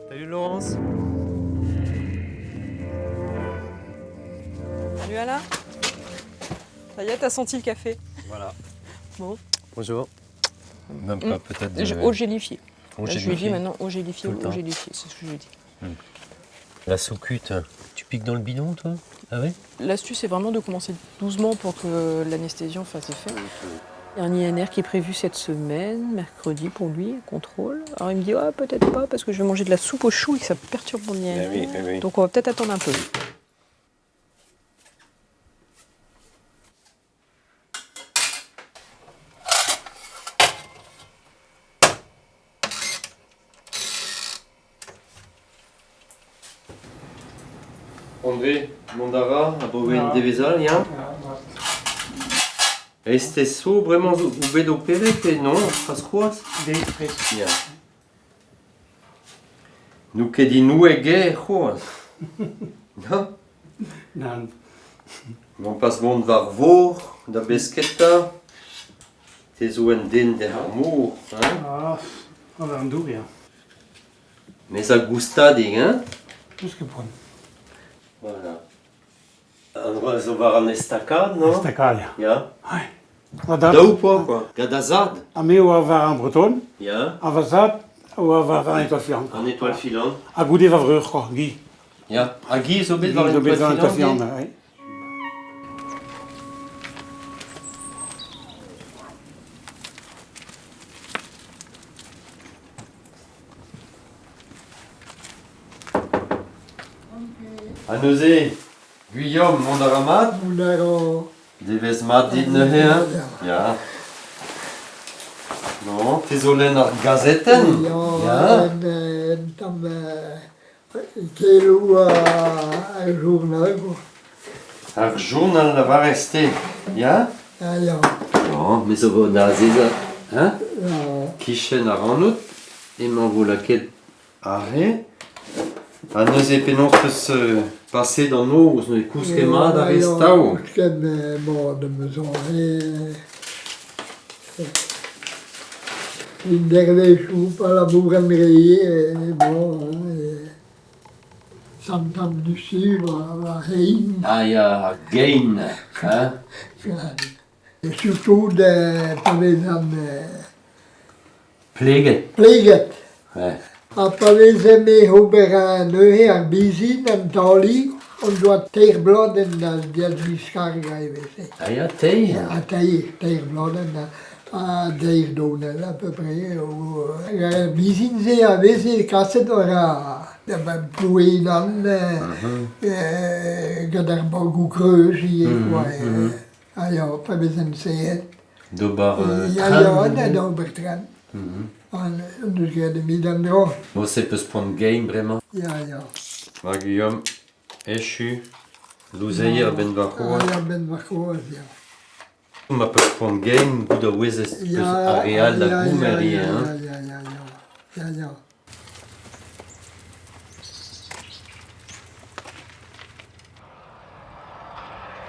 Salut Laurence. Salut Alain. Ça y est, t'as senti le café? Voilà. Bon. Bonjour. Même pas peut-être de... Eau gélifiée. Eau Là, je lui gélifiée. dis maintenant eau gélifiée Tout le ou eau temps. gélifiée, c'est ce que je lui dis. La soucute, tu piques dans le bidon toi? Ah oui? L'astuce, c'est vraiment de commencer doucement pour que l'anesthésion fasse effet. Il y a un INR qui est prévu cette semaine, mercredi pour lui, contrôle. Alors il me dit ah, peut-être pas parce que je vais manger de la soupe aux choux et que ça perturbe mon INR. oui. Donc on va peut-être attendre un peu. André, Mondara, a boven devezal, ja? Este so vraiment ubed operet, non? Fas koaz? Ja. Nou ket di nou ege koaz. Non? Non. Non pas vont var vor, da besketa. Te zo en den de har mour, hein? Ah, on va en doen, ja. Mais a gustading, hein? Tout ce que prend. Voilà. An zo var an estakad, non? Stakal, ja. Ja. Maar dat, Daou po, quoi. Gadazad. a me o va en breton, Ja. a va zat, o va en étoile fiant. An étoile filante. A goude va vreur, quoi, Guy. Ja. A gi zo bet Guy, var zo an bet étoile en étoile filante. fiant, oui. A neuze, Guillaume, Mondaramat, Mondaro, devez mat dit neuze, ja. Non, te zo len ar gazetten. Ja. en tam kelo a journal, quoi. Ar journal la var este. Ja. Ah, ja, Non, mais zo vo na zeza. Hein? ja, Kichen ar anout, emañ vo laket are. A neuze penaos peus pase dan noz, ne kouske mat ar estaou. Kousken mod me zo, in dervechou pa la bourgemerie, bon, Santam du Sud, la Reine, Ah ja, ar gein. Hein? et surtout de Pavezan Pleget. Pleget. Ouais. A Pavezan me hober neuhe ar bizin an tali, on doit teerbloden da dialyskarga evese. Ah ja, tei. A teerbloden a deerdonel à peu près. Bizin ze a vese kaset ora plouenan, gad ar bagou kreuz ie, quoi. A ja, Pavezan seet. Dobar Ja, ja, da obertran. An deus gade mid an dro. Bo se peus prendre game bremañ. Ja, ja. Ma Guillaume, echu, louzeier ben va Ah, c'hoar. ja, ben va c'hoaz, ja. Ma peus prendre game, gouda ouezez peus a real da goumerie, hein. Ja, ja.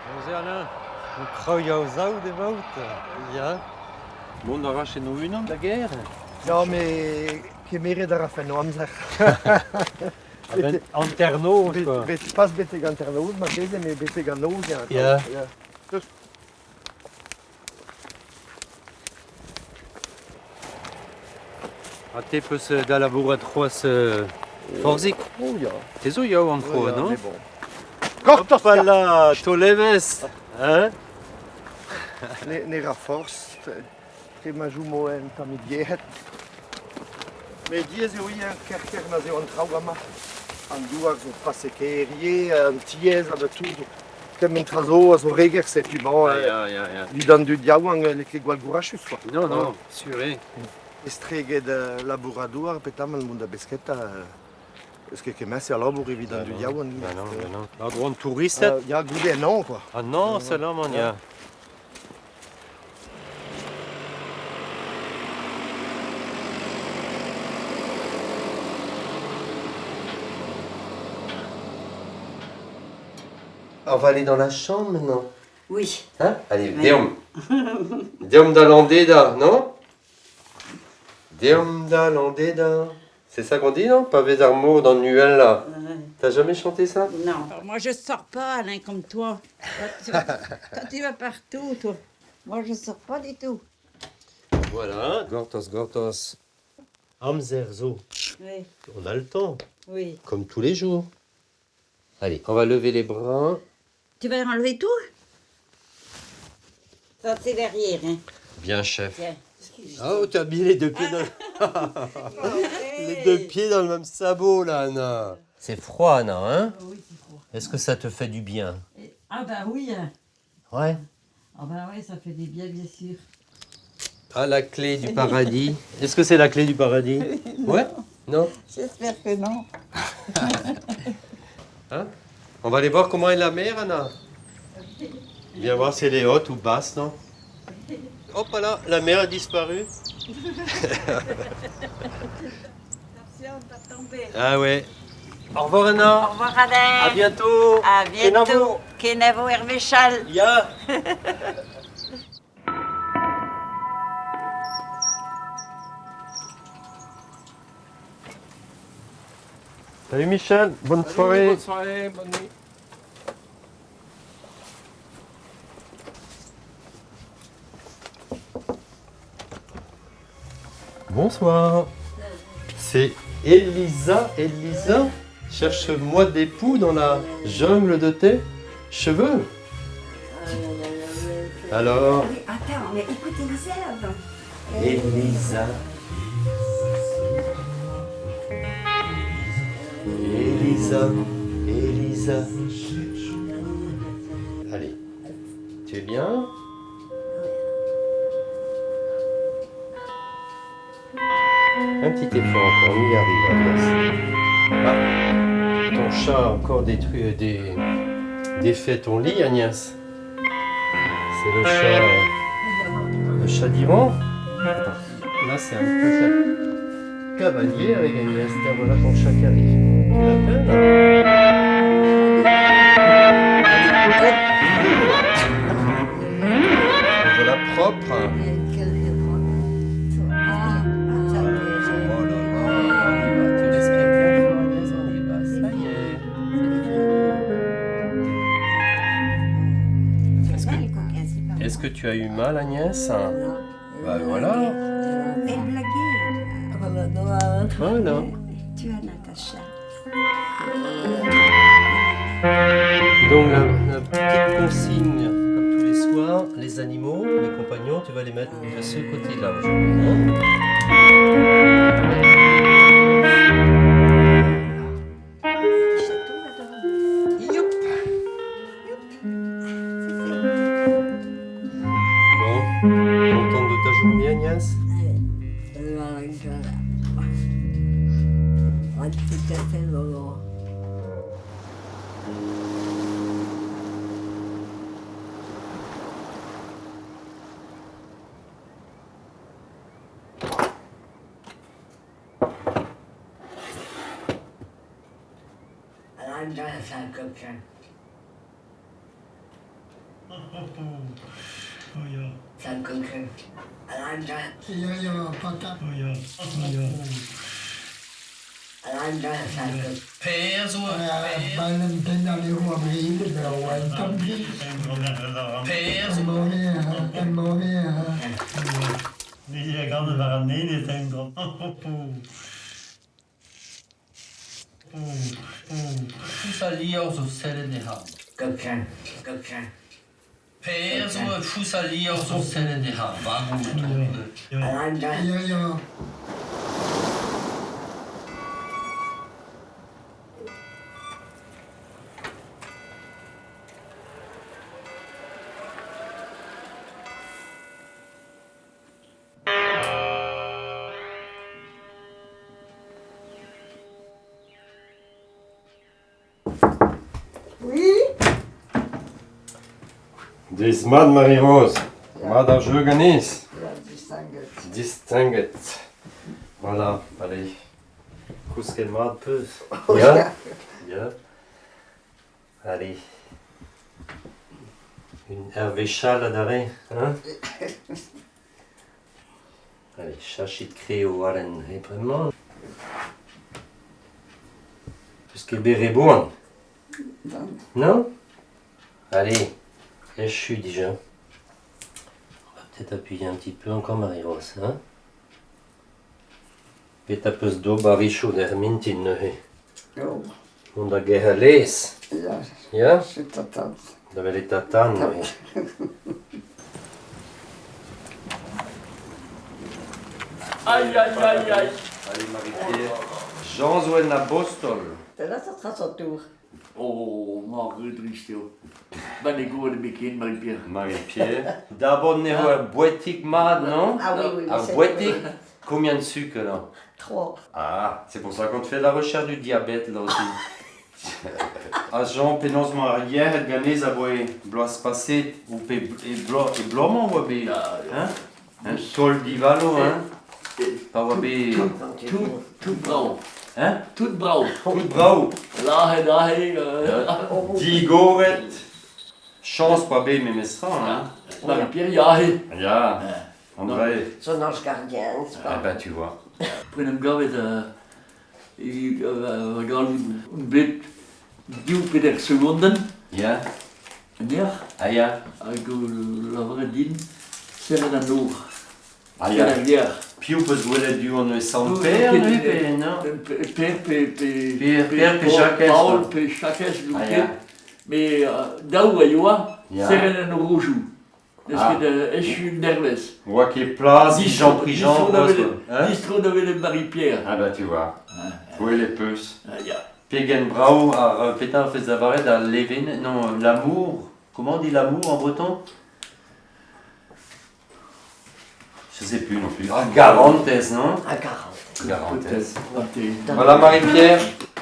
Bonze Alain, on croy a zaout e vaut, ja. Bon, on arrache no unan da guerre. Ja, me kemeret ar afen o amzer. Anterno, quoi. Pas beteg an ternouz, ma beze me beteg an ouz. Ja. A te peus da labourat c'hoaz forzik. Oh, ja. Te zo yaou an c'hoaz, Ja, non? me bon. Kortos, ja. Voilà, to levez, hein? Ne raforst. Te ma jou mo en tamid gehet. Me diez eo i an kerker na zeo an traoù ama. An douar zo pase kerie, an tiez, an tout. Tem en trazo a zo reger set tu bon. Ja. Vidan du diaou an leke gwal gourachus, quoi. Non, suré. Estreget laboradouar petam an mont da besketa. Eus ket kemez ar labour evidan du diaou an. Non. La grande touristet? Ja, goude non, quoi. Ah non, celle-là, man, ja. On va aller dans la chambre maintenant. Oui. Hein? Allez, Oui. Déom. Diom da landeda, non? Diom da landeda. C'est ça qu'on dit, non? Pavé d'armo dans Nuel, là. T'as jamais chanté ça? Non. Moi, je sors pas, Alain, comme toi. Toi, tu vas partout, toi. Moi, je sors pas du tout. Voilà. Gortos, gortos. Amzerzo. Oui, On a le temps, oui. comme tous les jours. Allez, on va lever les bras. Tu vas enlever tout? Ça, c'est derrière, hein. Bien, chef. Tiens. Oh, tu as mis les deux pieds dans... les deux pieds dans le même sabot, là, Anna. C'est froid, Anna, hein? Oui, c'est froid. Est-ce que ça te fait du bien? Ah, bah oui. Hein. Ouais. Ah, bah oui, ça fait des bien sûr. Ah, la clé du paradis. Est-ce que c'est la clé du paradis? Ouais? Non? J'espère que non. Hein? On va aller voir comment est la mer, Anna. Viens voir si elle est haute ou basse, non? Hop là, la mer a disparu. Attention, t'as tombé. Ah ouais. Au revoir, Anna. Au revoir, Alain. À bientôt. À bientôt. Kenavo Hervéchal. Ya. Salut Michel, bonne soirée. Bonne soirée, bonne nuit. Bonsoir. C'est Elisa. Elisa cherche moi d'époux dans la jungle de tes cheveux. Alors, Attends, mais écoutez le serve. Elisa. Elisa. Elisa. Allez. Tu es bien? Un petit effort encore, on y arrive. Ah, ton chat a encore détruit, défait ton lit, Agnès. C'est le chat d'Iran. Là, c'est un peu cavalier avec Agnès. Tiens, voilà ton chat qui arrive. Tu l'appelles? Voilà propre. Est-ce que tu as eu mal, Agnès? Bah voilà. Elle blaguait. Voilà. Tu as Natacha. Donc la petite consigne, comme tous les soirs, les animaux, les compagnons, tu vas les mettre de ce côté-là aujourd'hui. Hein? Youp. Bon, contente de ta journée, Agnès? Valentin allait voir Brille, mais on va être comme Brille. En morgen. Die kan er aan nee, dit denk ik. Fusalia of cellen de hand. Peers of fusalia of cellen de hand. Waarom? Ja. Dis mad Marie-Rose, mad ar jeuganis. Distinguet. Voilà, allez. Kousket mad peus. Ja? Ja. Allez. Une Hervé chat là d'arrêt, hein? Allez, chachit creo waren et vraiment. Parce que béré bon. Non? Allez, là je suis déjà. On va peut-être appuyer un petit peu encore Marie-Rose, hein? Vet apus do baricho der mintin he. Oh, On da gehalles. ja, Ja? c'est total. Da vel et tatan. Oui. Aïe, aïe, aïe, aïe. Allez Marie-Pierre. Jean Zouen à Bostol. Là, ça sera son tour. Oh, Marguerite Risto. Ben ik hoorde een kind, Marie-Pierre. Marie-Pierre. D'abord on est à boitique mad, non? Ah oui, oui. À c'est- boitique. Combien de sucre là? 3. Ah, c'est pour ça qu'on te fait la recherche du diabète là aussi. Ah Jean, pénosement hier, elle gagnait à boire blois passé ou et blomment ou bé. Hein? Un sol d'Ivalo, hein? Pas ou bé. Tout brouw. Hein? Tout brouw. Tout bravo. Lahe, Digoret. Chance pas bé, mais mesra, hein? Marie-Pierre, ja, he. Ja, André. Son ange gardien, c'est Ah pas. ben tu vois. Toen hem gaf het, we gaan een bit duw per seconden. Ja, En ja, ah ja. ik la verdien, zeggen dan nog. Ah Ja, ja. ja. Più per jouer du on sans père, non? Per Jacques, Paul, no? per Jacques, Ah ja. mais daar waar je Ja. zeggen dan nog zo. Dus Ah. is je nerveus. Moi qui est place, Jean Prigent, hein? Distro de Marie-Pierre. Ah bah tu vois. Oui les puces. Ah, ja. Pegen Brau, à Pétain fait Zavaret, à Lévin, non, l'amour. Comment on dit l'amour en breton? Je sais plus non plus. Ah, Garantes, non? À 40. Garantes. Voilà Marie-Pierre.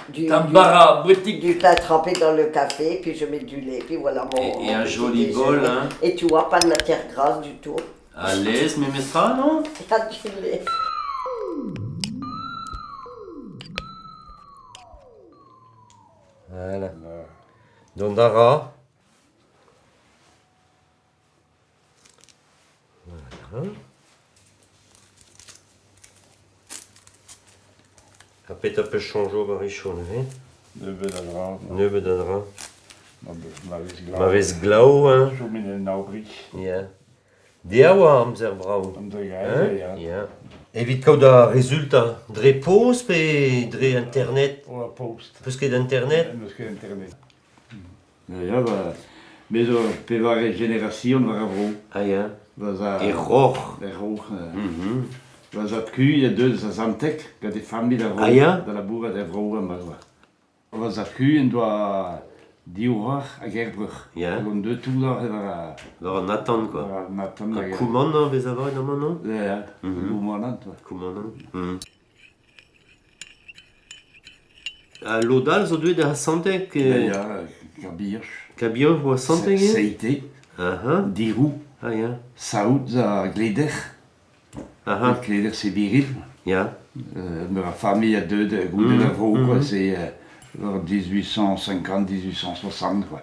Du, Tambara, boutique. du pain trempé dans le café, puis je mets du lait, puis voilà mon. Et un mon petit joli déjeuner. bol, hein. Et tu vois, pas de matière grasse du tout. À l'aise, mais ça, non? Il y a du lait. Voilà. Dondara. Voilà. Après, tu peux changer au barichon, hein? Neuve dat raam. Neuve d'adra. Maar is glad. Maris glau, hein? Zo met een nauwbrik. Ja. Deawa, amzer brau. Om te Hein? gaan, ja. Ja. Evit kau da résultat. Dre post pe dre internet. Op een post. Peus ket internet. En dus geen internet. Ja, maar zo per waar generatie waren vrouw. Ah ja. Was dat Error. hoog. Mhm. Was dat ku je dus dat Zantek, dat die familie daar Ah ja? dat de boeren der vrouwen maar zo. Was dat ku en doa Dioar à Gerbrug. Ja. Gewoon deux tout là Alors Nathan, quoi. Nathan. Ah, Kouman, non, bez avoir, non, non? Ja, Mhm. Kouman. Kouman, non? Mhm. A Lodal, zo dwe da Santek. Ja, Kabirsch. Kabio, vo Santek, hein? Seite, Aha. Dirou, Ah ja. Saoud, Gleder. Aha. Gleder, c'est viril. Ja. Ma famille a deux de goût de Mhm, la veau, quoi. mhm. C'est vers 1850, 1860, quoi.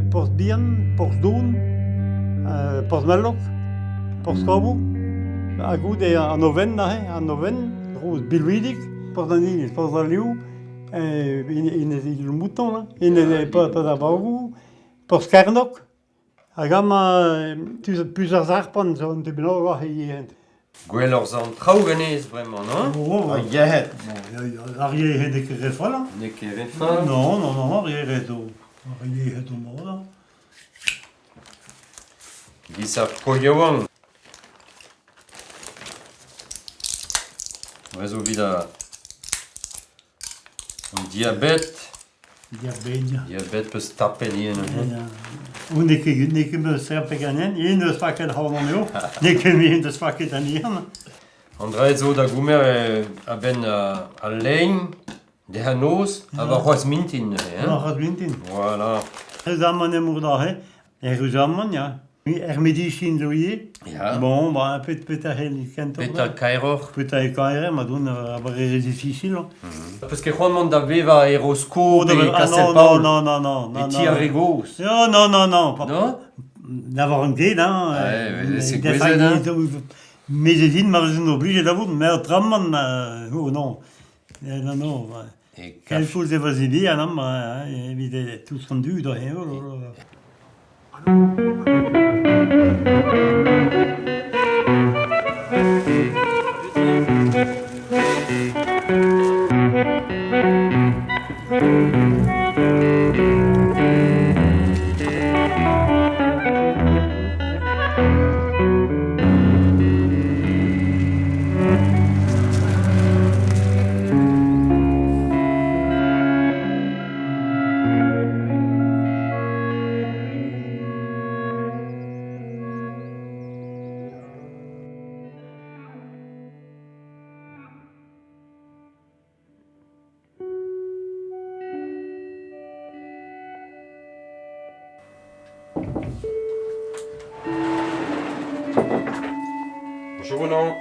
Pors bihan, pors doun, pors malok, pors kabo. A goude an oven na he, an oven, rouz bilwidik, pors an iliz, pors an liou, in mouton la, pas a baougou, pors karnok. Hag ama plus ar zarpan zo an te benor war hent. Gwell ur zan traoù ganez bremañ, no? A yehet. Ar yehet e ket refal. Ne ket refal? Non, ar yehet o. Ar yehet o mod. Gis ar koyawang. Oaz o vid an diabet. Diabet peus tapen ien. O ne ket meus serpeg an ien, ien eus paket haon an eo, ne ket ien eus paket an ien. An dra zo da goumer a ben a lein, de ha noz, a va c'hoaz mintin. C'hoaz mintin. Voilà. Ez amman emour da he, eus amman, ya. Medicine zo ie. Ja. Bon, ba, pet a hel kentor. Pet a kaeror. Pet a kaeror, ma doun a bare difficile. Peus ket c'hoant da veva aeroskop e kastel paol. Non. E ti a regoz. Non. Non? D'avoir un ged, hein. Ouais, c'est gwezet, hein. Mais j'ai dit, ma raison obligée d'avoir, mais autrement, oh non. Non. Quelle chose est vas-y bien, non, mais tout ce qu'on dit, Bonjour Ronan.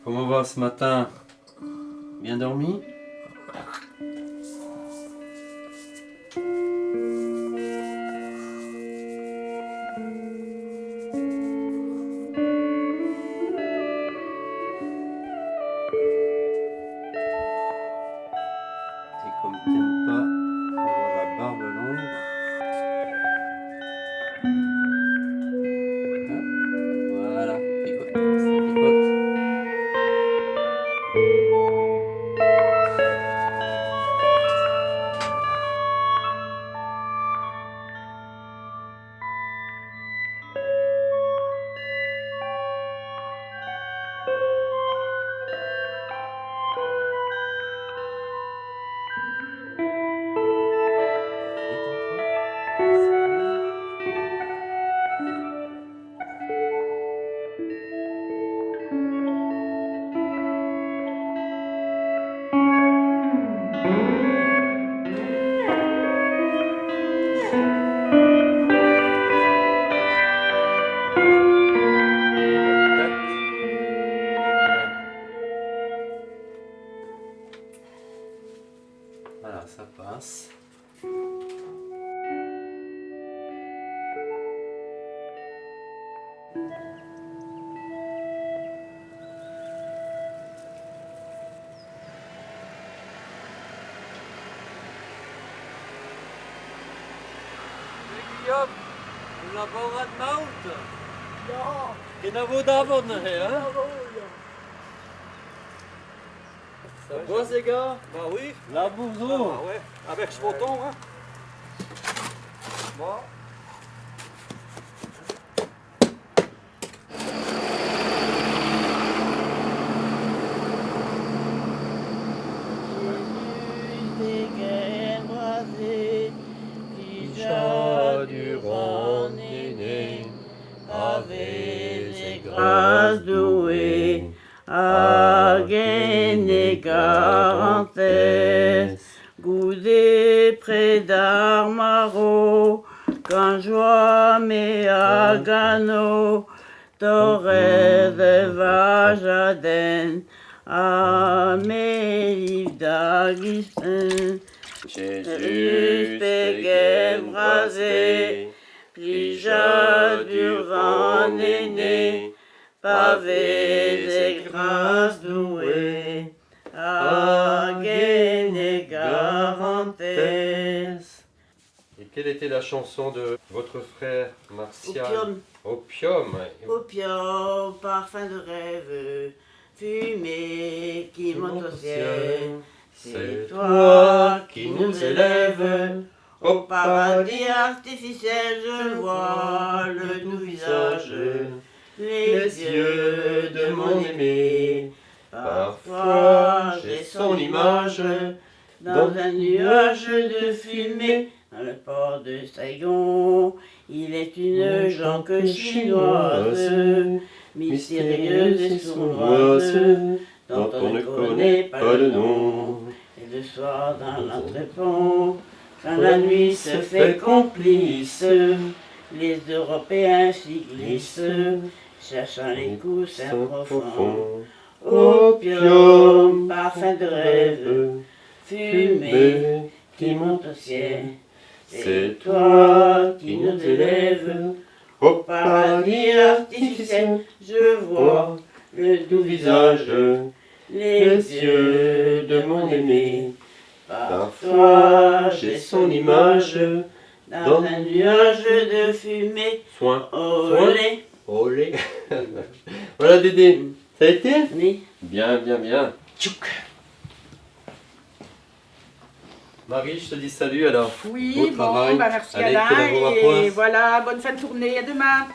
Comment va ce matin? Bien dormi? Et comme t'aimes pas avoir la barbe longue, voilà, picote, ça picote. Voilà, ça passe. Guillaume, vous l'avez de Mount? Ja, Ken a vo davon, hein? Ça va, ces gars? Bah oui. La bourgeois. Ah ouais, avec ce bouton, hein. Bon. Grâce douée, again. joie me agano, torre de vajaden, a me livdagisten. Jésus pégué brasé, plija durant néné, pavés et grâce douée, agéné garantes. Et quelle était la chanson de votre frère Martial? Opium. Opium. Opium, parfum de rêve, fumée qui monte au ciel. C'est toi qui nous élèves au paradis artificiel. Je vois le doux visage, les yeux de mon aimé. Parfois j'ai son image dans un nuage de fumée. Dans le port de Saigon, il est une jonque chinoise, mystérieuse et sournoise, dont on ne connaît pas le nom. Et le soir dans l'entrepont, quand la nuit se fait complice, les Européens s'y glissent, cherchant les coussins profonds. Opium, parfum de rêve, fumée qui monte au ciel. C'est toi qui nous élèves au paradis artificiel. Je vois le doux visage, les yeux de mon aimé. Parfois j'ai son image dans un nuage de fumée. Soin. Olé. Olé. Voilà Dédé. Ça a été? Oui. Bien, bien, bien. Tchouk. Marie, je te dis salut alors. Oui, Beau bon, travail. bah merci Allez, Alain, que la journée et repoise. voilà, bonne fin de tournée, à demain.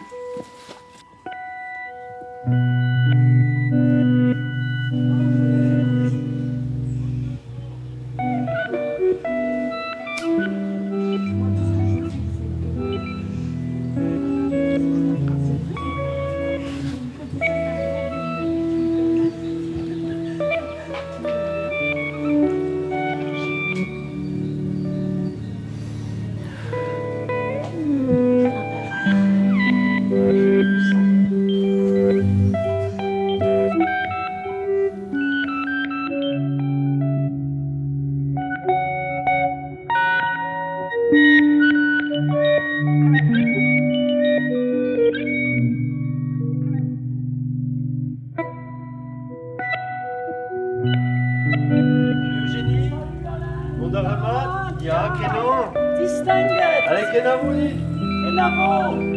Eugénie, Mondaramat, ya, Kenan. Distinguet, Allez, Kenan, vous dites. Enamo.